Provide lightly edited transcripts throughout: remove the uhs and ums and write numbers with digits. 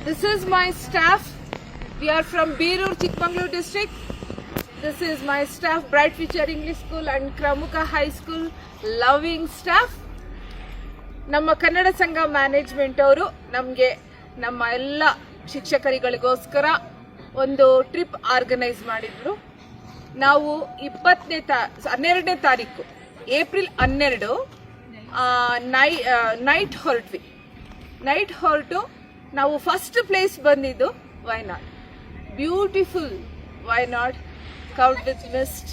This is my staff. We are from Birur, Chikmagalur district. This is my staff, Bright Future English School and Kramuka High School. Loving staff. ನಮ್ಮ ಕನ್ನಡ ಸಂಘ management ಅವರು ನಮಗೆ ನಮ್ಮ ಎಲ್ಲ ಶಿಕ್ಷಕರಿಗಳಿಗೋಸ್ಕರ ಒಂದು trip organise ಮಾಡಿದ್ರು. ನಾವು 12ನೇ ತಾರೀಕು ಏಪ್ರಿಲ್ 12 ನೈಟ್ ಹೊರಟು ನಾವು ಫಸ್ಟ್ ಪ್ಲೇಸ್ ಬಂದಿದ್ದು Wayanad. Beautiful Wayanad, covered with mist,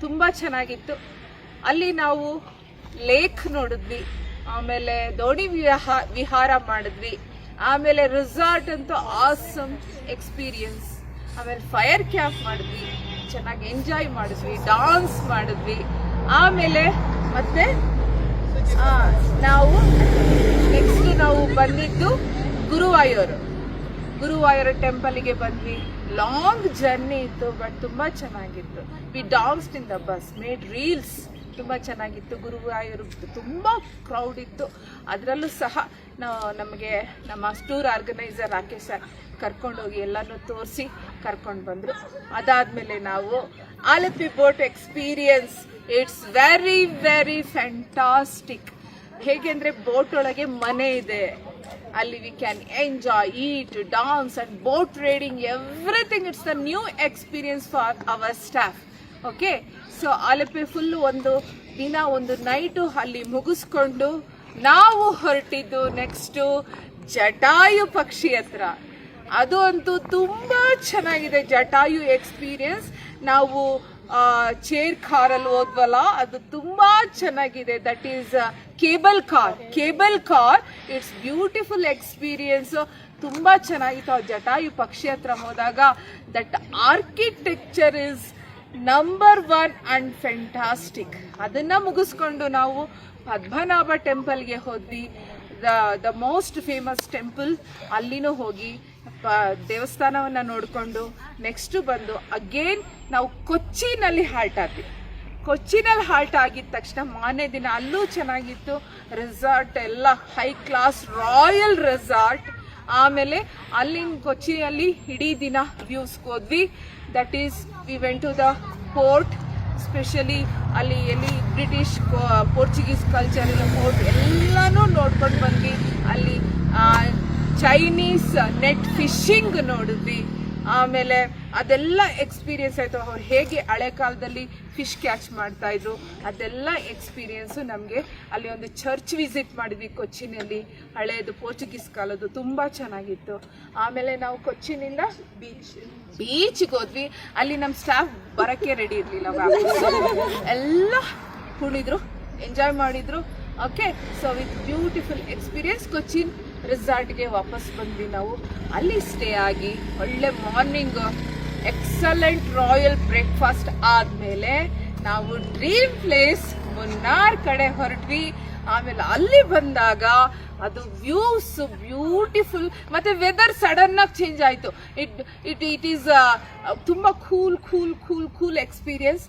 ತುಂಬ ಚೆನ್ನಾಗಿತ್ತು. ಅಲ್ಲಿ ನಾವು ಲೇಕ್ ನೋಡಿದ್ವಿ, ಆಮೇಲೆ ದೋಣಿ ವಿಹಾರ ಮಾಡಿದ್ವಿ, ಆಮೇಲೆ ರೆಸಾರ್ಟ್ ಅಂತೂ ಆಸಮ್ ಎಕ್ಸ್ಪೀರಿಯನ್ಸ್, ಆಮೇಲೆ ಫೈರ್ ಕ್ಯಾಂಪ್ ಮಾಡಿದ್ವಿ, ಚೆನ್ನಾಗಿ ಎಂಜಾಯ್ ಮಾಡಿದ್ವಿ, ಡಾನ್ಸ್ ಮಾಡಿದ್ವಿ. ಆಮೇಲೆ ಮತ್ತೆ ನೆಕ್ಸ್ಟ್ ನಾವು ಬಂದಿದ್ದು ಗುರುವಾಯೂರ್ ಟೆಂಪಲ್ಗೆ ಬಂದ್ವಿ. ಲಾಂಗ್ ಜರ್ನಿ ಇತ್ತು, ಬಟ್ ತುಂಬಾ ಚೆನ್ನಾಗಿತ್ತು. We danced in the bus, made reels, ತುಂಬ ಚೆನ್ನಾಗಿತ್ತು. ಗುರುವಾಯೂರ್ ತುಂಬ ಕ್ರೌಡ್ ಇತ್ತು. ಅದರಲ್ಲೂ ಸಹ ನಮಗೆ ನಮ್ಮ ಟೂರ್ ಆರ್ಗನೈಸರ್ ರಾಕೇಶ್ ಸರ್ ಕರ್ಕೊಂಡೋಗಿ ಎಲ್ಲನೂ ತೋರಿಸಿ ಕರ್ಕೊಂಡು ಬಂದರು. ಅದಾದಮೇಲೆ ನಾವು Alleppey boat experience, it's very very fantastic. ಹೇಗೆ ಅಂದರೆ ಬೋಟ್ ಒಳಗೆ ಮನೆ ಇದೆ, ಅಲ್ಲಿ we can enjoy, eat, dance and boat riding, everything. It's the new experience for our staff. Okay, so Alleppey full ಒಂದು ದಿನ ಒಂದು ನೈಟು ಅಲ್ಲಿ ಮುಗಿಸ್ಕೊಂಡು ನಾವು ಹೊರಟಿದ್ದು ನೆಕ್ಸ್ಟು ಜಟಾಯು ಪಕ್ಷಿ ಹತ್ರ. ಅದು ಅಂತೂ ತುಂಬ ಚೆನ್ನಾಗಿದೆ ಜಟಾಯು ಎಕ್ಸ್ಪೀರಿಯನ್ಸ್. ನಾವು ಚೇರ್ ಕಾರಲ್ಲಿ ಹೋದ್ವಲ್ಲ, ಅದು ತುಂಬ ಚೆನ್ನಾಗಿದೆ. That is cable car. It's beautiful experience, ತುಂಬ ಚೆನ್ನಾಗಿತ್ತು. ಆ ಜಟಾಯು ಪಕ್ಷಿ ಹತ್ರ ಹೋದಾಗ that architecture is number 1 and fantastic. ಅದನ್ನ ಮುಗಿಸ್ಕೊಂಡು ನಾವು ಪದ್ಮನಾಭ ಟೆಂಪಲ್ಗೆ ಹೋದ್ವಿ, ದ ಮೋಸ್ಟ್ ಫೇಮಸ್ ಟೆಂಪಲ್. ಅಲ್ಲಿನೂ ಹೋಗಿ ದೇವಸ್ಥಾನವನ್ನು ನೋಡಿಕೊಂಡು ನೆಕ್ಸ್ಟ್ ಬಂದು ಅಗೇನ್ ನಾವು ಕೊಚ್ಚಿನಲ್ಲಿ ಹಾಲ್ಟ್ ಆಗಿದ ತಕ್ಷಣ ಮಾರನೇ ದಿನ ಅಲ್ಲೂ ಚೆನ್ನಾಗಿತ್ತು. ರೆಸಾರ್ಟ್ ಎಲ್ಲ ಹೈ ಕ್ಲಾಸ್ ರಾಯಲ್ ರೆಸಾರ್ಟ್. ಆಮೇಲೆ ಅಲ್ಲಿನ ಕೊಚ್ಚಿಯಲ್ಲಿ ಇಡೀ ದಿನ ವ್ಯೂಸ್ಗೆ ಹೋದ್ವಿ. That is we went to the port, specially ಅಲ್ಲಿ ಎಲ್ಲಿ ಬ್ರಿಟಿಷ್ ಪೋರ್ಚುಗೀಸ್ ಕಲ್ಚರ್ ಇಲ್ಲ ಪೋರ್ಟ್ ಎಲ್ಲನೂ ನೋಡ್ಕೊಂಡು ಬಂದ್ವಿ. ಅಲ್ಲಿ ಚೈನೀಸ್ ನೆಟ್ ಫಿಶಿಂಗ್ ನೋಡಿದ್ವಿ. ಆಮೇಲೆ ಅದೆಲ್ಲ ಎಕ್ಸ್ಪೀರಿಯನ್ಸ್ ಆಯಿತು. ಅವ್ರು ಹೇಗೆ ಹಳೆ ಕಾಲದಲ್ಲಿ ಫಿಶ್ ಕ್ಯಾಚ್ ಮಾಡ್ತಾಯಿದ್ರು ಅದೆಲ್ಲ ಎಕ್ಸ್ಪೀರಿಯನ್ಸು ನಮಗೆ. ಅಲ್ಲಿ ಒಂದು ಚರ್ಚ್ ವಿಸಿಟ್ ಮಾಡಿದ್ವಿ ಕೊಚ್ಚಿನಲ್ಲಿ, ಹಳೆಯದು ಪೋರ್ಚುಗೀಸ್ ಕಾಲದ್ದು, ತುಂಬ ಚೆನ್ನಾಗಿತ್ತು. ಆಮೇಲೆ ನಾವು ಕೊಚ್ಚಿನಿಂದ ಬೀಚ್ಗೆ ಹೋದ್ವಿ. ಅಲ್ಲಿ ನಮ್ಮ ಸ್ಟಾಫ್ ಬರೋಕ್ಕೆ ರೆಡಿ ಇರಲಿಲ್ಲ, ಎಲ್ಲ ಕುಣಿದ್ರು, ಎಂಜಾಯ್ ಮಾಡಿದ್ರು. Okay, so with beautiful experience Cochin ರೆಸಾರ್ಟ್ಗೆ ವಾಪಸ್ ಬಂದ್ವಿ. ನಾವು ಅಲ್ಲಿ ಸ್ಟೇ ಆಗಿ ಒಳ್ಳೆ ಮಾರ್ನಿಂಗ್ ಎಕ್ಸಲೆಂಟ್ ರಾಯಲ್ ಬ್ರೇಕ್ಫಾಸ್ಟ್ ಆದಮೇಲೆ ನಾವು ಡ್ರೀಮ್ ಪ್ಲೇಸ್ ಮುನ್ನಾರ್ ಕಡೆ ಹೊರಟ್ವಿ. ಆಮೇಲೆ ಅಲ್ಲಿ ಬಂದಾಗ ಅದು ವ್ಯೂಸ್ ಬ್ಯೂಟಿಫುಲ್, ಮತ್ತೆ ವೆದರ್ ಸಡನ್ ಆಗಿ ಚೇಂಜ್ ಆಯಿತು. ಇಟ್ ಈಸ್ ತುಂಬ ಕೂಲ್ ಎಕ್ಸ್ಪೀರಿಯನ್ಸ್.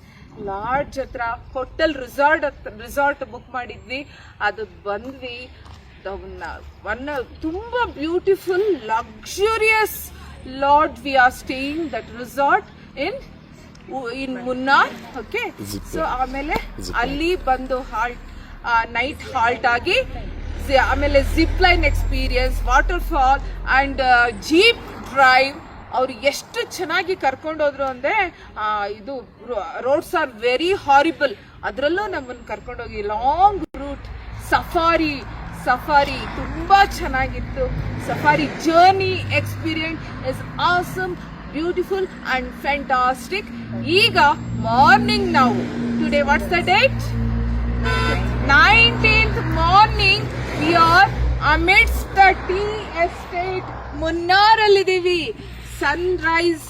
ಲಾಡ್ಜ್ ಹತ್ರ ಹೋಟೆಲ್ ರಿಸಾರ್ಟ್ ಬುಕ್ ಮಾಡಿದ್ವಿ, ಅದು ಬಂದ್ವಿ. ತುಂಬ beautiful luxurious lodge we are staying that resort in Munnar. Okay, so ಆಮೇಲೆ ಅಲ್ಲಿ ಬಂದು ನೈಟ್ ಹಾಲ್ಟ್ ಆಗಿ, ಆಮೇಲೆ zip line experience, water fall and jeep drive. ಅವ್ರು ಎಷ್ಟು ಚೆನ್ನಾಗಿ ಕರ್ಕೊಂಡೋದ್ರು ಅಂದರೆ, ಇದು ರೋಡ್ಸ್ ಆರ್ ವೆರಿ ಹಾರಿಬಲ್, ಅದರಲ್ಲೂ ನಮ್ಮನ್ನು ಕರ್ಕೊಂಡೋಗಿ ಲಾಂಗ್ ರೂಟ್ ಸಫಾರಿ ತುಂಬ ಚೆನ್ನಾಗಿತ್ತು. Safari journey experience is awesome, beautiful and fantastic. ಈಗ ಮಾರ್ನಿಂಗ್ ನಾವು today what's the date, 19th morning we are amidst the tea estate ಮುನ್ನಾರಲ್ಲಿದ್ದೀವಿ. ಸನ್ರೈಸ್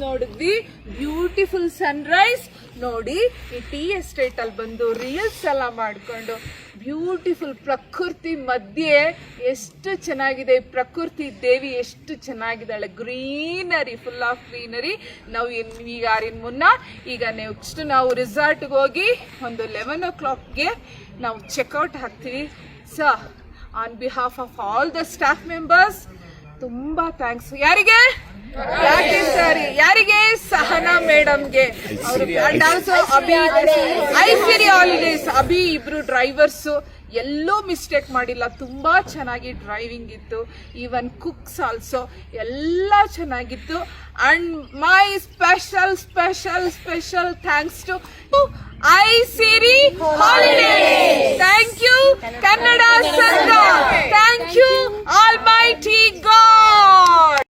ನೋಡಿದ್ವಿ, ಬ್ಯೂಟಿಫುಲ್ ಸನ್ರೈಸ್ ನೋಡಿ. ಈ ಟೀ ಎಸ್ಟೇಟ್ ಅಲ್ಲಿ ಬಂದು ರೀಲ್ಸ್ ಎಲ್ಲ ಮಾಡಿಕೊಂಡು, ಬ್ಯೂಟಿಫುಲ್ ಪ್ರಕೃತಿ ಮಧ್ಯೆ ಎಷ್ಟು ಚೆನ್ನಾಗಿದೆ. ಪ್ರಕೃತಿ ದೇವಿ ಎಷ್ಟು ಚೆನ್ನಾಗಿದ್ದಾಳೆ, ಗ್ರೀನರಿ, ಫುಲ್ ಆಫ್ ಗ್ರೀನರಿ. ನಾವು ಈಗ ನೆಕ್ಸ್ಟ್ ನಾವು ರಿಸಾರ್ಟ್ಗೆ ಹೋಗಿ ಒಂದು 11 o'clockಗೆ ನಾವು ಚೆಕ್ಔಟ್ ಆಗ್ತೀವಿ. So on behalf of all the staff members ತುಂಬಾ ಥ್ಯಾಂಕ್ಸ್. ಯಾರಿಗೆ ಯಾರಿಗೆ ಸಹನಾ ಮೇಡಮ್ಗೆ, and also Abhi, Isiri holidays Abhi, ಇಬ್ರು ಡ್ರೈವರ್ಸು ಎಲ್ಲೂ ಮಿಸ್ಟೇಕ್ ಮಾಡಿಲ್ಲ, ತುಂಬಾ ಚೆನ್ನಾಗಿ ಡ್ರೈವಿಂಗ್ ಇತ್ತು. ಈವನ್ ಕುಕ್ಸ್ ಆಲ್ಸೋ ಎಲ್ಲ ಚೆನ್ನಾಗಿತ್ತು. And my special special special thanks to Isiri holidays. Thank you Kannada Sangha. Thank you almighty god.